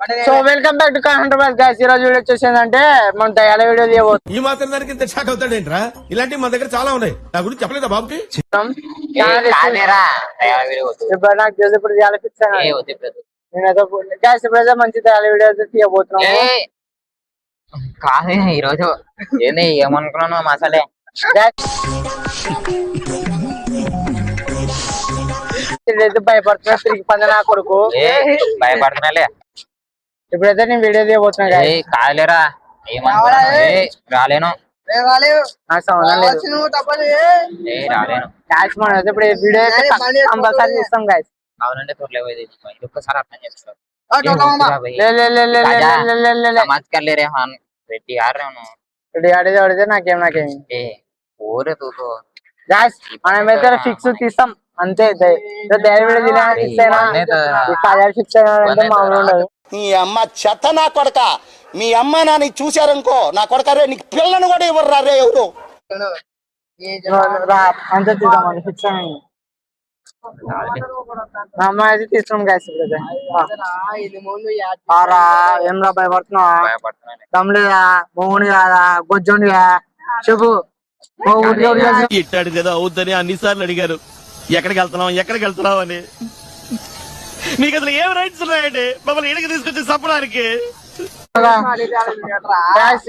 So welcome back to controversy guys. ఈ రోజు video వచ్చేసిందంటే మనం దయాల వీడియో తీయబోతున్నాం. ఈ మాత్రం దానికి ఇంత షాక్ అవుతాడేంట్రా? ఇలాంటివి మన దగ్గర చాలా ఉన్నాయి. నా గురించి చెప్పలేదా బాబుకి? ఇప్పుడు నాకు తెలిసి ఇప్పుడు దయాల ఫిక్స్ నేనైతే గైస్ ఇప్పుడైతే మంచి దయాల వీడియో అయితే తీయబోతున్నాం. కాదు ఈరోజు ఏంది ఏమనుకున్నాను మసాలే భయపడుతున్నా తిరిగి పంద నా కొడుకు భయపడుతున్నాలే. ఇప్పుడైతే నేను వీడియో తీయబోతున్నా. కాదులేరా ఏమనుకున్నా రాలేను రాలేను క్యాష్ మనం అయితే ఇప్పుడు వీడియో అయితే కంపల్సరీ ఇస్తాం గైస్. అవునంటే తొరలేవు ఒక్కసారి అర్థం చేస్తారు సమాజ్కర్లేరే రెడ్డి ఆడితే నాకేమి ఊరే తూతో గాయస్ మనమైతే ఫిక్స్ తీస్తాం అంతే. ఫిక్స్ అయినా మామూలు ఉండదు. నీ అమ్మ చెత్త నా కొడక, మీ అమ్మ నాని చూశారనుకో నా కొడక రే నీకు పిల్లను కూడా ఇవ్వరు రే ఎవరు అంతే తీద్దాం ఫిక్స్ అయినా అమ్మాయి అయితే తీస్తున్నాం గాయస్. ఏం రా భయపడుతున్నావా? దమ్ లేదా మోగుని కాదా గొజ్జోనిగా చెప్పు. ఇట్టాడు కదా అవుద్దని అన్నిసార్లు అడిగారు ఎక్కడికి వెళ్తున్నావు అని. మీకు అసలు ఏం రైట్స్ ఉన్నాయండి మమ్మల్ని ఇడికి తీసుకొచ్చి చంపడానికి?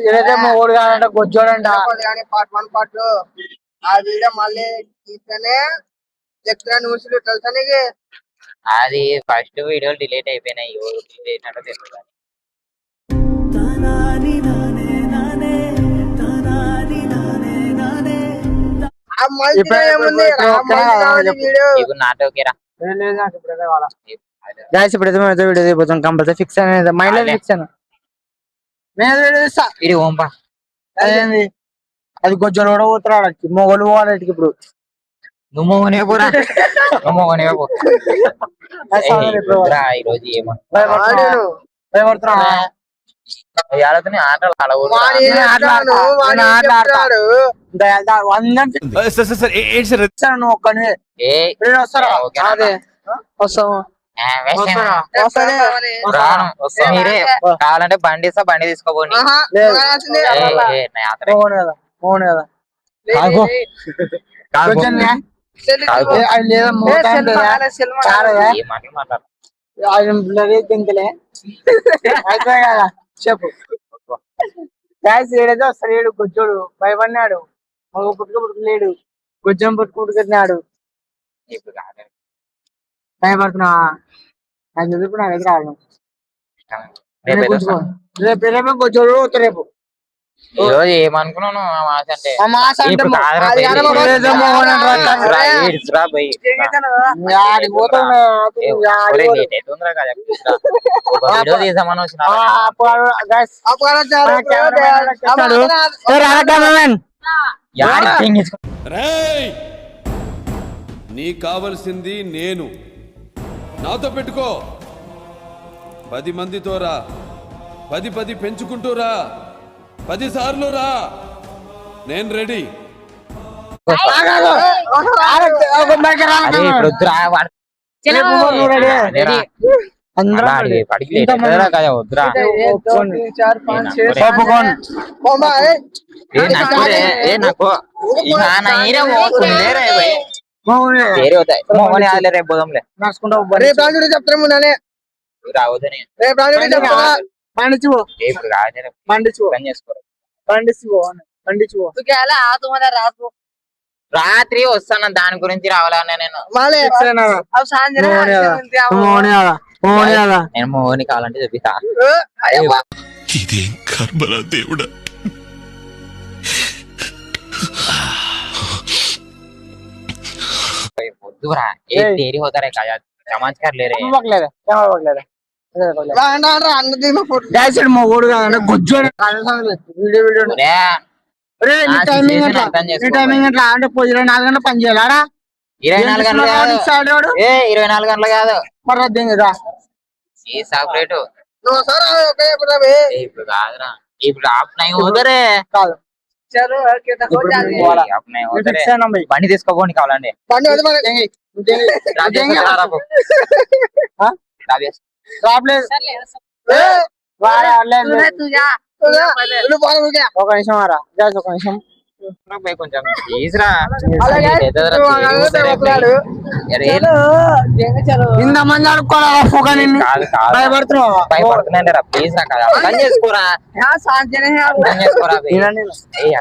ఏదైతే మోగుడు కాదంట గొజ్జోడంట. పార్ట్ 1 పార్ట్ 2 ఆ వీడియో మళ్ళీ తీస్తేనే చెప్తున్నా న్యూస్ తెలుసా నీకు? అది ఫస్ట్ వీడియో డిలీట్ అయిపోయినాయి. డిలీట్ అంటే తెలుసు. గైస్ ఇప్పుడైతే వీడియో తీయబోతాం కంపల్సరీ ఫిక్స్ అనేది మైండ్ లో ఫిక్స్ అయినా ఇది ఓంపా అదేంది అది కొంచెం కూడా పోతున్నాడు మొగలు పోవాలకి. ఇప్పుడు నువ్వు మోగనే పోరా నువ్వు మోగనే పో. ఈరోజు భయపడుతున్నా ఆటలు నువ్వు ఒక్కని వస్తారా? అదే వస్తాము. మీరే కావాలంటే బండి ఇస్తా బండి తీసుకోపోండి. చెప్పు గ్యాస్ ఏడైతే వస్తాడు. ఏడు గొజ్జోడు భయపడినాడు. మగ పుట్టుకలేడు గొజ్జం పుట్టుకుంటున్నాడు. భయపడుతున్నావా? నాకు చదువుకు నా దగ్గర రావడం రేపు గొజ్జోడు రేపు ఈరోజు ఏమనుకున్నాను నీకు కావలసింది నేను, నాతో పెట్టుకో. 10 మందితో రా, 10 పెంచుకుంటూ రా, 10 సార్లు రా, నేను రెడీ. రేపు పోదాంలే రాత్రి వస్తాను. దాని గురించి రావాలన్నా నేను నేను మోహని కావాలంటే చూపిస్తా. ఇదేం కర్మరా దేవుడా. వద్దురా దేరి హోతారే కాజా సమాజ్కార్ లేరే మొగోడు కాదంటే గొజ్జోడు టైమింగ్ ఎట్లా అంటే 24 గంటలు పని చేయాలా? 24 గంటలు కాదు 24 గంటలు కాదు మరి అర్థం కదా సపరేట్ ఇప్పుడు కాదురా. ఇప్పుడు పోతారే కాదు బండి తీసుకోపోండి కావాలండి. రావట్లేదు ఒక నిమిషం రా గైస్, ఒక నిమిషం. కొంచెం ప్లీజ్ రా. ఇంతమంది ఆడుకోవాలి భయపడుతున్నావు. భయపడుతున్నారా ప్లీజ్ రా కదా, అర్థం చేసుకోరా. అర్థం చేసుకోరా బే.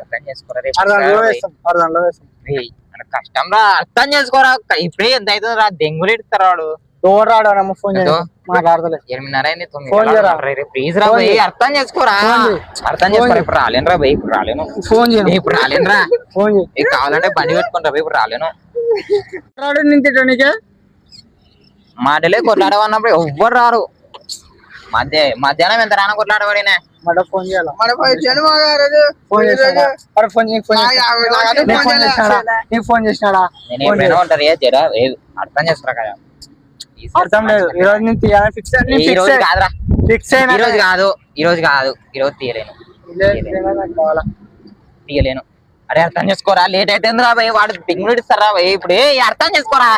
అర్థం చేసుకోరా రేపు కష్టం రా, అర్థం చేసుకోరా. ఇప్పుడే ఎంత అవుతుంది రా, దెంగులు ఎడతారు వాడు. ఎవరు రాడు ఫోన్ మాట్లాడతలే. 8:30 ప్లీజ్ రా భయ్, అర్థం చేసుకోరా. అర్థం చేసుకోరా. ఇప్పుడు రాలేను రా భయ్, ఇప్పుడు రాలేను. ఫోన్ చేయ ఇప్పుడు రాలేను రా. ఫోన్ చేయి. కావాలంటే బండి పెట్టుకుంటా భయ్, ఇప్పుడు రాలేను. రాడు నింతేటానికే మాటలే కొట్లాడమన్నప్పుడు ఎవ్వరు రారు. మధ్యాహ్నం ఎంత రానా కొట్లాడబడినా. మళ్ళీ ఫోన్ చేయాలి. ఫోన్ నీకు ఫోన్ చేసినాడా? నేను ఏమైనా ఉంటారు జరా, అర్థం చేసుకోరా కదా. అర్థం లేదు. ఈ రోజు నేను తీయాలని ఫిక్స్ ఈ రోజు కాదురా, ఫిక్స్ అయినా. ఈ రోజు తీయలేను. తీయలేను. అరే అర్థం చేసుకోరా, లేట్ అయితే రా భయ్, వాడు దిగులు ఇస్తారా భయ్. ఇప్పుడు అర్థం చేసుకోరా.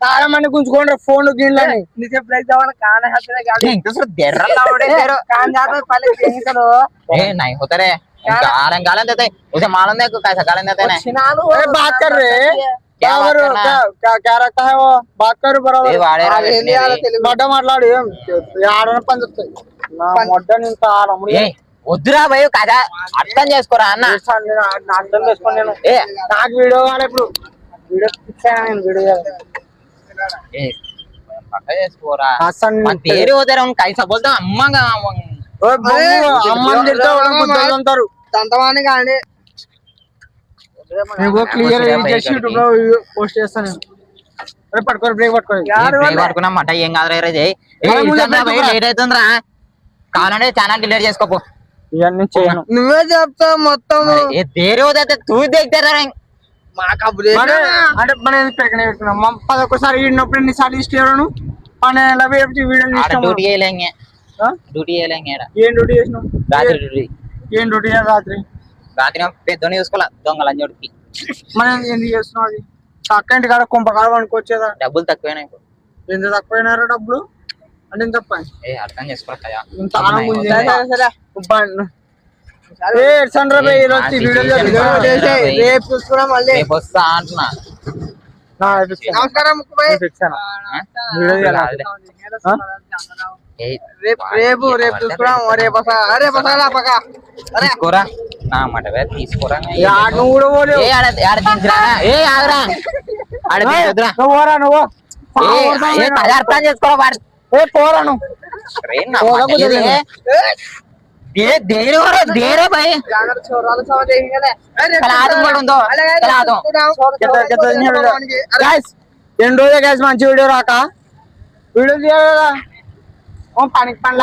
చాలా మంది గుంజుకోండి ఫోన్ గిన్నెలని. नहीं होता रे गालन गालन देते उसे मालूम है कैसा गालन देते हैं। अरे बात कर रहे क्या क्या रखता है वो बात करो बराबर మొడ్డ మాట్లాడు ఆడన పని చెప్తాయి నా మొడ్డ నింత వద్దురా భయ్ కదా అర్థం చేసుకోరా అన్న. అర్థం చేసుకోండి నేను. నాకు వీడియో కావాలి ఇప్పుడు. వీడియో ఫిక్స్ అయినా నేను వీడియో పక్క చేసుకోరా. तेरे उधर हम कैसा बोलता अम्मा का అమ్మని తిడితే బుద్ధులు ఉంటారు. తంతమాని కానీ క్లియర్ చేసి యూట్యూబ్ లో పోస్ట్ చేస్తాను నేను. పట్టుకోరు బ్రేక్ పట్టుకున్నా మాట ఏం కాదు లేట్ అవుతుందిరా. కావాలంటే ఛానల్ డిలీట్ చేసుకోపో. ఇవన్నీ చేయను. నువ్వే చెప్తావు మొత్తం. దేరే ఉదైతే తూ దిగుతారా మాకు అంటే మనం ఇక్కడికనే పెట్టుకున్నాం. 11 ఇడినప్పుడు ఎన్నిసార్లు ఇష్టం ఎవరు మన డ్యూటీ చేయలేంగే. డ్యూటీ చేయలేంగే. ఏం డ్యూటీ చేసినావు? రాత్రి డ్యూటీ. ఏం డ్యూటీ రాత్రి? రాత్రి పెద్దోని చూసుకోవాలా దొంగలంజోడికి. మనం ఎందుకు చేస్తున్నాం? అది అక్కంటి కాడ కుంపకాడ అనుకోవచ్చేదా? డబ్బులు తక్కువైనాయి. ఎంత తక్కువైనారా డబ్బులు? అంటే ఎంత తప్ప అర్థం చేసుకోరా. రేపు చూసుకున్నా మళ్ళీ. వస్తా అంటున్నా. నమస్కారం రేపు చూసుకున్నాం. రేపు తీసుకోరా నా మాట తీసుకోరా. నువ్వు కూడా అర్థం చేసుకోరా. పోరాను దేరే భయ్ ఎన్ని రోజులు గ్యాస్ మంచి వీడియో రాక వీడియో తీయాలి కదా. పనికి పని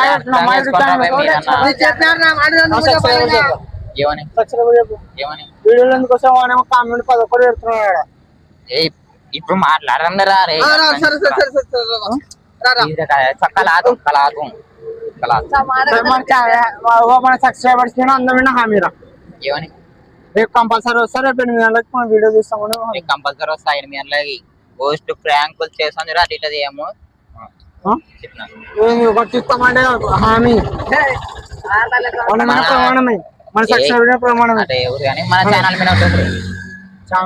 వీడియోలు ఎందుకోసం కామెంట్ 11 పెడుతున్నాడు. ఇప్పుడు మాట్లాడరా రే. మన సబ్స్క్రైబర్స్ అందమైన హామీరా. ఏమని రేపు కంపల్సరీ వస్తారు. రేపు 8 గంటలకు మనం వీడియో తీస్తామని కంపల్సరీ వస్తా. 8 గంటలకి పోస్ట్ ప్రాంకులు చేసాను రా. అట్లా చేయము ఇస్తామంటే హామీ ప్రమాణమే. మన సబ్స్క్రైబర్ ప్రమాణమే. మన ఛానల్ మీద ఉంటుంది.